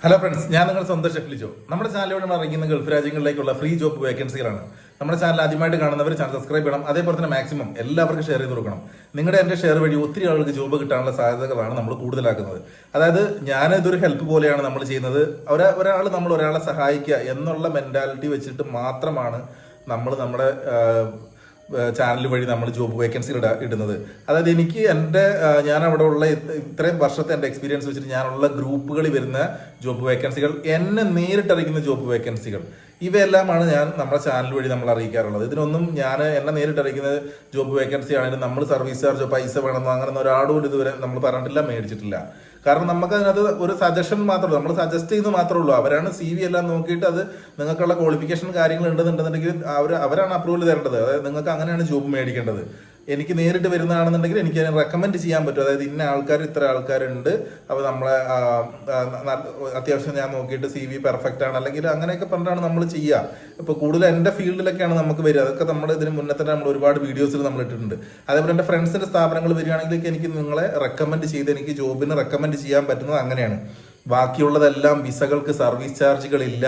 Hello friends, ഞാൻ നിങ്ങൾ സ്വന്തം ഷെഫ് ലിജോ. നമ്മുടെ ചാനലിലൂടെ നമ്മൾ അറിയിക്കുന്ന ഗൾഫ് രാജ്യങ്ങളിലേക്കുള്ള ഫ്രീ ജോബ് വേക്കൻസികളാണ്. നമ്മുടെ ചാനൽ ആദ്യമായിട്ട് കാണുന്നവർ ചാനൽ സബ്സ്ക്രൈബ് ചെയ്യണം. അതേപോലെ തന്നെ മാക്സിമം എല്ലാവർക്കും ഷെയർ ചെയ്ത് കൊടുക്കണം. നിങ്ങളുടെ എൻ്റെ ഷെയർ വഴി ഒത്തിരി ആളുകൾക്ക് ജോബ് കിട്ടാനുള്ള സാധ്യതകളാണ് നമ്മൾ കൂടുതലാക്കുന്നത്. അതായത് ഇതൊരു ഹെൽപ്പ് പോലെയാണ് നമ്മൾ ചെയ്യുന്നത്. ഒരാളെ സഹായിക്കുക എന്നുള്ള മെന്റാലിറ്റി വെച്ചിട്ട് മാത്രമാണ് നമ്മൾ നമ്മുടെ ചാനൽ വഴി നമ്മൾ ജോബ് വേക്കൻസികൾ ഇടുന്നത്. അതായത് ഞാൻ അവിടെ ഉള്ള ഇത്രയും വർഷത്തെ എൻ്റെ എക്സ്പീരിയൻസ് വെച്ചിട്ട് ഞാനുള്ള ഗ്രൂപ്പുകളിൽ വരുന്ന ജോബ് വേക്കൻസികൾ, എന്നെ നേരിട്ടറിയിക്കുന്ന ജോബ് വേക്കൻസികൾ, ഇവയെല്ലാമാണ് ഞാൻ നമ്മുടെ ചാനൽ വഴി നമ്മൾ അറിയിക്കാറുള്ളത്. ഇതിനൊന്നും എന്നെ നേരിട്ടറിയിക്കുന്ന ജോബ് വേക്കൻസി ആണെങ്കിലും നമ്മൾ സർവീസ് ചാർജോ പൈസ വേണമെന്നോ അങ്ങനെ ഒരാളോട് ഇതുവരെ നമ്മൾ പറഞ്ഞിട്ടില്ല, മേടിച്ചിട്ടില്ല. കാരണം നമുക്ക് അതിനകത്ത് ഒരു സജഷൻ മാത്രമേ നമ്മൾ സജസ്റ്റ് ചെയ്യുന്നത് മാത്രമേ ഉള്ളൂ. അവരാണ് CV എല്ലാം നോക്കിയിട്ട് അത് നിങ്ങൾക്കുള്ള ക്വാളിഫിക്കേഷൻ കാര്യങ്ങൾ ഉണ്ടെന്നുണ്ടെങ്കിൽ അവരാണ് അപ്രൂവൽ തരേണ്ടത്. അതായത് നിങ്ങൾക്ക് അങ്ങനെയാണ് ജോബ് മേടിക്കേണ്ടത്. എനിക്ക് നേരിട്ട് വരുന്നതാണെന്നുണ്ടെങ്കിൽ എനിക്ക് അതിനെ റെക്കമെൻഡ് ചെയ്യാൻ പറ്റും. അതായത് ഇത്ര ആൾക്കാരുണ്ട്, അപ്പോൾ നമ്മളെ അത്യാവശ്യം ഞാൻ നോക്കിയിട്ട് CV പെർഫെക്റ്റ് ആണ് അല്ലെങ്കിൽ അങ്ങനെയൊക്കെ പറഞ്ഞിട്ടാണ് നമ്മൾ ചെയ്യുക. ഇപ്പോൾ കൂടുതൽ എൻ്റെ ഫീൽഡിലൊക്കെയാണ് നമുക്ക് വരിക. അതൊക്കെ നമ്മൾ ഇതിന് മുന്നേ തന്നെ നമ്മൾ ഒരുപാട് വീഡിയോസിൽ നമ്മൾ ഇട്ടിട്ടുണ്ട്. അതേപോലെ എൻ്റെ ഫ്രണ്ട്സിൻ്റെ സ്ഥാപനങ്ങൾ വരികയാണെങ്കിൽ എനിക്ക് നിങ്ങളെ റെക്കമെൻഡ് ചെയ്ത് എനിക്ക് ജോബിന് റെക്കമെൻഡ് ചെയ്യാൻ പറ്റുന്നത് അങ്ങനെയാണ്. ബാക്കിയുള്ളതെല്ലാം വിസകൾക്ക് സർവീസ് ചാർജുകളില്ല,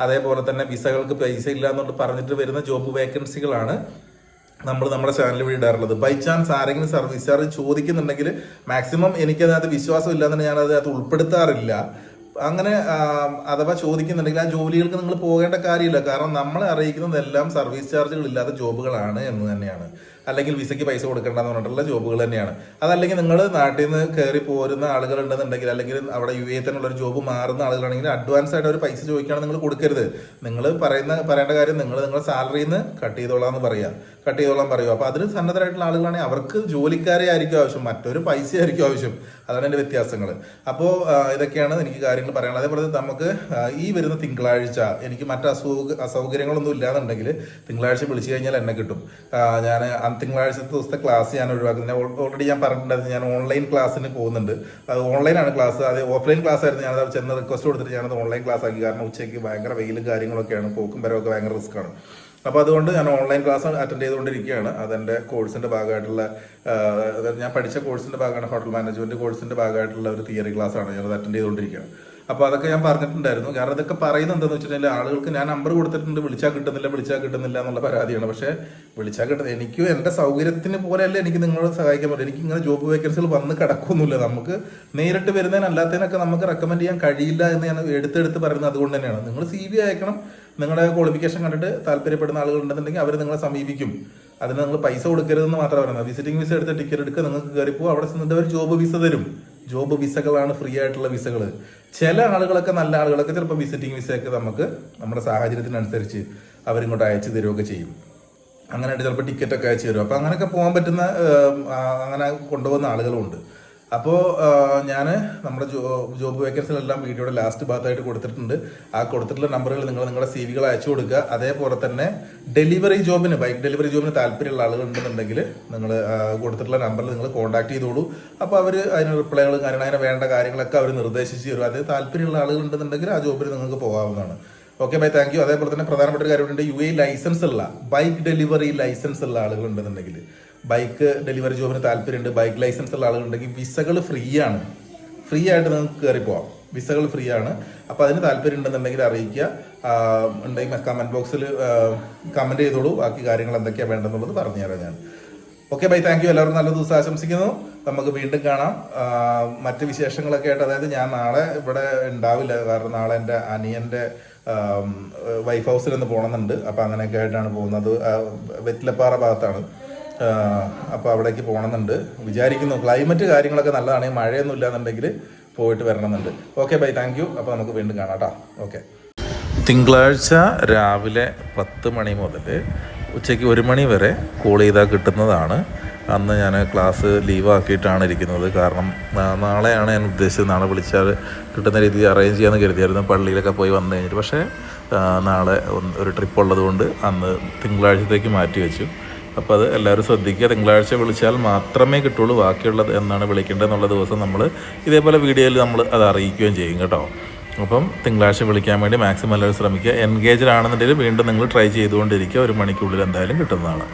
അതേപോലെ തന്നെ വിസകൾക്ക് പൈസ ഇല്ല എന്നുകൊണ്ട് പറഞ്ഞിട്ട് വരുന്ന ജോബ് വേക്കൻസികളാണ് നമ്മൾ നമ്മുടെ ചാനൽ വഴി ഇടാറുള്ളത്. ബൈ ചാൻസ് ആരെങ്കിലും സർവീസ് ചാർജ് ചോദിക്കുന്നുണ്ടെങ്കിൽ മാക്സിമം എനിക്കതിനകത്ത് വിശ്വാസം ഇല്ലാന്ന് ഞാനത് ഉൾപ്പെടുത്താറില്ല. അങ്ങനെ അഥവാ ചോദിക്കുന്നുണ്ടെങ്കിൽ ആ ജോലികൾക്ക് നിങ്ങൾ പോകേണ്ട കാര്യമില്ല. കാരണം നമ്മളെ അറിയിക്കുന്നതെല്ലാം സർവീസ് ചാർജുകൾ ഇല്ലാത്ത ജോബുകളാണ് എന്ന് തന്നെയാണ്. അല്ലെങ്കിൽ വിസയ്ക്ക് പൈസ കൊടുക്കേണ്ടെന്ന് പറഞ്ഞിട്ടുള്ള ജോബുകൾ തന്നെയാണ്. അതല്ലെങ്കിൽ നിങ്ങൾ നാട്ടിൽ നിന്ന് കയറി പോരുന്ന ആളുകൾ ഉണ്ടെന്നുണ്ടെങ്കിൽ, അല്ലെങ്കിൽ അവിടെ UAE തന്നെയുള്ള ഒരു ജോബ് മാറുന്ന ആളുകളാണെങ്കിൽ അഡ്വാൻസ് ആയിട്ട് ഒരു പൈസ ചോദിക്കുകയാണെങ്കിൽ നിങ്ങൾ കൊടുക്കരുത്. നിങ്ങൾ പറയേണ്ട കാര്യം നിങ്ങളുടെ സാലറിയിൽ നിന്ന് കട്ട് ചെയ്തോളാം പറയൂ. അപ്പോൾ അതിന് സന്നദ്ധരായിട്ടുള്ള ആളുകളാണെങ്കിൽ അവർക്ക് ജോലിക്കാരെ ആയിരിക്കും ആവശ്യം, മറ്റൊരു പൈസ ആയിരിക്കും ആവശ്യം. അതാണ് എൻ്റെ വ്യത്യാസങ്ങൾ. അപ്പോൾ ഇതൊക്കെയാണ് എനിക്ക് കാര്യങ്ങൾ പറയാനുള്ളത്. അതേപോലെ നമുക്ക് ഈ വരുന്ന തിങ്കളാഴ്ച എനിക്ക് മറ്റ് അസൗകര്യങ്ങളൊന്നും ഇല്ലാന്നുണ്ടെങ്കിൽ തിങ്കളാഴ്ച വിളിച്ചു കഴിഞ്ഞാൽ എന്നെ കിട്ടും. ഞാൻ തിങ്കളാഴ്ചത്തെ ദിവസത്തെ ക്ലാസ് ഞാൻ ഒഴിവാക്കുന്നത്. ഓൾറെഡി ഞാൻ പറഞ്ഞിട്ടുണ്ടായിരുന്നു, ഞാൻ ഓൺലൈൻ ക്ലാസ്സിന് പോകുന്നുണ്ട്. അത് ഓൺലൈനാണ് ക്ലാസ്. അത് ഓഫ്ലൈൻ ക്ലാസ് ആയിരുന്നു. ഞാനത് ചെന്ന് റിക്വസ്റ്റ് കൊടുത്തിട്ട് ഞാനത് ഓൺലൈൻ ക്ലാസ് ആക്കി. കാരണം ഉച്ചയ്ക്ക് ഭയങ്കര വെയിലും കാര്യങ്ങളൊക്കെയാണ്, പോക്കും വരവൊക്കെ ഭയങ്കര റിസ്ക്കാണ്. അപ്പോൾ അതുകൊണ്ട് ഞാൻ ഓൺലൈൻ ക്ലാസ് അറ്റൻഡ് ചെയ്തുകൊണ്ടിരിക്കുകയാണ്. അതെൻ്റെ കോഴ്സിൻ്റെ ഭാഗമായിട്ടുള്ള ഞാൻ പഠിച്ച കോഴ്സിൻ്റെ ഭാഗമാണ്, ഹോട്ടൽ മാനേജ്മെൻറ്റ് കോഴ്സിൻ്റെ ഭാഗമായിട്ടുള്ള ഒരു തിയറി ക്ലാസ്സാണ്. ഞാനത് അറ്റൻഡ് ചെയ്തുകൊണ്ടിരിക്കുകയാണ്. അപ്പോൾ അതൊക്കെ ഞാൻ പറഞ്ഞിട്ടുണ്ടായിരുന്നു. കാരണം ഇതൊക്കെ പറയുന്നത് എന്താണെന്ന് വെച്ചിട്ടുണ്ടെങ്കിൽ ആളുകൾക്ക് ഞാൻ നമ്പർ കൊടുത്തിട്ടുണ്ട്, വിളിച്ചാൽ കിട്ടുന്നില്ല എന്നുള്ള പരാതിയാണ്. പക്ഷേ വിളിച്ചാൽ കിട്ടുന്നത് എനിക്കും എൻ്റെ സൗകര്യത്തിന് പോലെയല്ല എനിക്ക് നിങ്ങളെ സഹായിക്കാൻ പറ്റും. എനിക്ക് ഇങ്ങനെ ജോബ് വേക്കൻസികൾ വന്ന് കിടക്കൊന്നുമില്ല. നമുക്ക് നേരിട്ട് വരുന്നതിനല്ലാത്തതിനൊക്കെ നമുക്ക് റെക്കമെൻഡ് ചെയ്യാൻ കഴിയില്ല എന്ന് ഞാൻ എടുത്തെടുത്ത് പറയുന്നത് അതുകൊണ്ട് തന്നെയാണ്. നിങ്ങൾ CV അയക്കണം. നിങ്ങളുടെ ക്വാളിഫിക്കേഷൻ കണ്ടിട്ട് താല്പര്യപ്പെടുന്ന ആളുകൾ ഉണ്ടെന്നുണ്ടെങ്കിൽ അവർ നിങ്ങളെ സമീപിക്കും. അതിന് നിങ്ങൾ പൈസ കൊടുക്കരുതെന്ന് മാത്രമേ പറയുന്നത്. വിസിറ്റിംഗ് വിസ എടുത്ത് ടിക്കറ്റ് എടുക്കുക, നിങ്ങൾക്ക് കയറിപ്പോൾ അവിടെ ചെന്നിട്ട് അവർ ജോബ് വിസ തരും. ജോബ് വിസകളാണ് ഫ്രീ ആയിട്ടുള്ള വിസകൾ. ചില ആളുകളൊക്കെ, നല്ല ആളുകളൊക്കെ ചിലപ്പോൾ വിസിറ്റിംഗ് വിസയൊക്കെ നമുക്ക് നമ്മുടെ സാഹചര്യത്തിനനുസരിച്ച് അവരിങ്ങോട്ട് അയച്ചു തരുമൊക്കെ ചെയ്യും. അങ്ങനെയായിട്ട് ചിലപ്പോൾ ടിക്കറ്റൊക്കെ അയച്ചു തരും. അപ്പോൾ അങ്ങനെയൊക്കെ പോകാൻ പറ്റുന്ന അങ്ങനെ കൊണ്ടുപോകുന്ന ആളുകളുമുണ്ട്. അപ്പോൾ ഞാൻ നമ്മുടെ ജോബ് വേക്കൻസികളെല്ലാം വീഡിയോയുടെ ലാസ്റ്റ് ഭാഗത്തായിട്ട് കൊടുത്തിട്ടുണ്ട്. ആ കൊടുത്തിട്ടുള്ള നമ്പറുകൾ നിങ്ങളുടെ CVകൾ അയച്ചു കൊടുക്കുക. അതേപോലെ തന്നെ ബൈക്ക് ഡെലിവറി ജോബിന് താല്പര്യമുള്ള ആളുകൾ ഉണ്ടെന്നുണ്ടെങ്കിൽ നിങ്ങൾ കൊടുത്തിട്ടുള്ള നമ്പറിൽ നിങ്ങൾ കോൺടാക്ട് ചെയ്തോളൂ. അപ്പോൾ അവർ അതിന് റിപ്ലൈകൾ അതിന് വേണ്ട കാര്യങ്ങളൊക്കെ അവർ നിർദ്ദേശിച്ച് തരും. അത് താല്പര്യമുള്ള ആളുകൾ ഉണ്ടെന്നുണ്ടെങ്കിൽ ആ ജോബിൽ നിങ്ങൾക്ക് പോകാവുന്നതാണ്. Okay bye, thank U. അതേപോലെ തന്നെ പ്രധാനപ്പെട്ട ഒരു കാര്യമുണ്ട്, UAE ലൈസൻസ് ഉള്ള ബൈക്ക് ഡെലിവറി ലൈസൻസ് ഉള്ള ആളുകൾ ഉണ്ടെന്നുണ്ടെങ്കിൽ, ബൈക്ക് ഡെലിവറി ജോബിന് താല്പര്യമുണ്ട്, ബൈക്ക് ലൈസൻസ് ഉള്ള ആളുകളുണ്ടെങ്കിൽ വിസകൾ ഫ്രീ ആയിട്ട് നിങ്ങൾക്ക് കയറിപ്പോവാം. വിസകൾ ഫ്രീ ആണ്. അപ്പോൾ അതിന് താല്പര്യം ഉണ്ടെന്നുണ്ടെങ്കിൽ അറിയിക്കുക. ഉണ്ടെങ്കിൽ കമൻറ്റ് ബോക്സിൽ കമൻറ്റ് ചെയ്തോളൂ. ബാക്കി കാര്യങ്ങൾ എന്തൊക്കെയാണ് വേണ്ടതെന്നുള്ളത് പറഞ്ഞുതരാം ഞാൻ. Okay bye, thank U. എല്ലാവർക്കും നല്ല ദിവസം ആശംസിക്കുന്നു. നമുക്ക് വീണ്ടും കാണാം മറ്റ് വിശേഷങ്ങളൊക്കെ ആയിട്ട്. അതായത് ഞാൻ നാളെ ഇവിടെ ഉണ്ടാവില്ല. കാരണം നാളെ എൻ്റെ അനിയൻ്റെ വൈഫ് ഹൗസിൽ ഒന്ന് പോകണമെന്നുണ്ട്. അപ്പോൾ അങ്ങനെയൊക്കെ ആയിട്ടാണ് പോകുന്നത്. വെറ്റിലപ്പാറ ഭാഗത്താണ്. അപ്പോൾ അവിടേക്ക് പോകണമെന്നുണ്ട് വിചാരിക്കുന്നു. ക്ലൈമറ്റ് കാര്യങ്ങളൊക്കെ നല്ലതാണ്. മഴയൊന്നും ഇല്ലാന്നുണ്ടെങ്കിൽ പോയിട്ട് വരണമെന്നുണ്ട്. Okay bye, thank you. അപ്പോൾ നമുക്ക് വീണ്ടും കാണാം കേട്ടോ. ഓക്കെ. തിങ്കളാഴ്ച രാവിലെ 10 മണി മുതൽ ഉച്ചയ്ക്ക് 1 മണി വരെ കോൾ ചെയ്താൽ കിട്ടുന്നതാണ്. അന്ന് ഞാൻ ക്ലാസ് ലീവാക്കിയിട്ടാണ് ഇരിക്കുന്നത്. കാരണം നാളെയാണ് ഞാൻ ഉദ്ദേശിച്ചത്. നാളെ വിളിച്ചാൽ കിട്ടുന്ന രീതിയിൽ അറേഞ്ച് ചെയ്യാമെന്ന് കരുതിയായിരുന്നു, പള്ളിയിലൊക്കെ പോയി വന്നു കഴിഞ്ഞിട്ട്. പക്ഷേ നാളെ ഒരു ട്രിപ്പ് ഉള്ളതുകൊണ്ട് അന്ന് തിങ്കളാഴ്ചത്തേക്ക് മാറ്റി വെച്ചു. അപ്പോൾ അത് എല്ലാവരും ശ്രദ്ധിക്കുക. തിങ്കളാഴ്ച വിളിച്ചാൽ മാത്രമേ കിട്ടുള്ളൂ. ബാക്കിയുള്ളത് എന്നാണ് വിളിക്കേണ്ടതെന്നുള്ള ദിവസം നമ്മൾ ഇതേപോലെ വീഡിയോയിൽ നമ്മൾ അത് അറിയിക്കുകയും ചെയ്യും കേട്ടോ. അപ്പം തിങ്കളാഴ്ച വിളിക്കാൻ വേണ്ടി മാക്സിമം എല്ലാവരും ശ്രമിക്കുക. എൻഗേജ്ഡ് ആണെന്നുണ്ടെങ്കിൽ വീണ്ടും നിങ്ങൾ ട്രൈ ചെയ്തുകൊണ്ടിരിക്കുക. 1 മണിക്കുള്ളിൽ എന്തായാലും കിട്ടുന്നതാണ്.